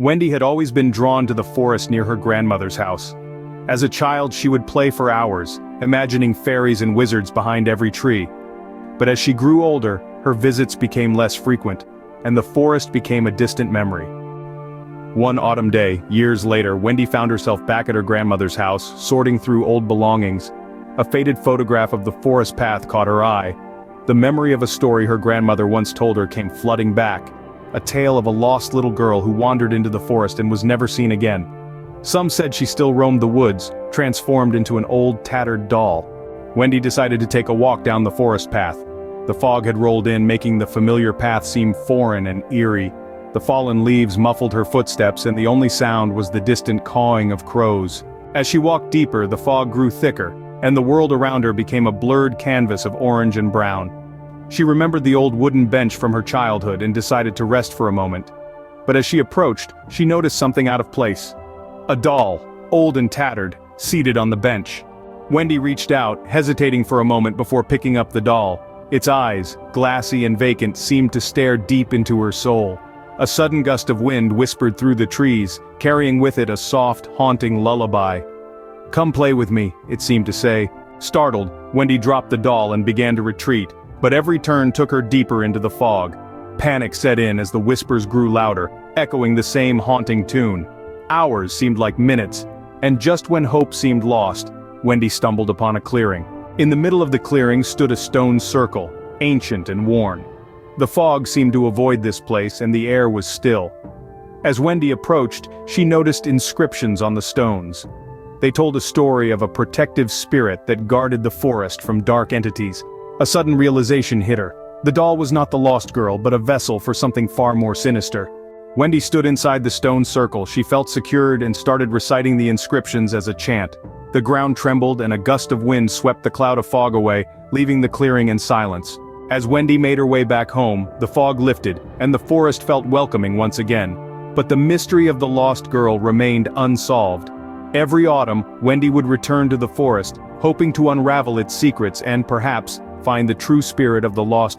Wendy had always been drawn to the forest near her grandmother's house. As a child, she would play for hours, imagining fairies and wizards behind every tree. But as she grew older, her visits became less frequent, and the forest became a distant memory. One autumn day, years later, Wendy found herself back at her grandmother's house, sorting through old belongings. A faded photograph of the forest path caught her eye. The memory of a story her grandmother once told her came flooding back. A tale of a lost little girl who wandered into the forest and was never seen again. Some said she still roamed the woods, transformed into an old, tattered doll. Wendy decided to take a walk down the forest path. The fog had rolled in, making the familiar path seem foreign and eerie. The fallen leaves muffled her footsteps, and the only sound was the distant cawing of crows. As she walked deeper, the fog grew thicker, and the world around her became a blurred canvas of orange and brown. She remembered the old wooden bench from her childhood and decided to rest for a moment. But as she approached, she noticed something out of place. A doll, old and tattered, seated on the bench. Wendy reached out, hesitating for a moment before picking up the doll. Its eyes, glassy and vacant, seemed to stare deep into her soul. A sudden gust of wind whispered through the trees, carrying with it a soft, haunting lullaby. "Come play with me," it seemed to say. Startled, Wendy dropped the doll and began to retreat, but every turn took her deeper into the fog. Panic set in as the whispers grew louder, echoing the same haunting tune. Hours seemed like minutes, and just when hope seemed lost, Wendy stumbled upon a clearing. In the middle of the clearing stood a stone circle, ancient and worn. The fog seemed to avoid this place, and the air was still. As Wendy approached, she noticed inscriptions on the stones. They told a story of a protective spirit that guarded the forest from dark entities. A sudden realization hit her. The doll was not the lost girl, but a vessel for something far more sinister. Wendy stood inside the stone circle. She felt secured and started reciting the inscriptions as a chant. The ground trembled and a gust of wind swept the cloud of fog away, leaving the clearing in silence. As Wendy made her way back home, the fog lifted, and the forest felt welcoming once again. But the mystery of the lost girl remained unsolved. Every autumn, Wendy would return to the forest, hoping to unravel its secrets and perhaps find the true spirit of the lost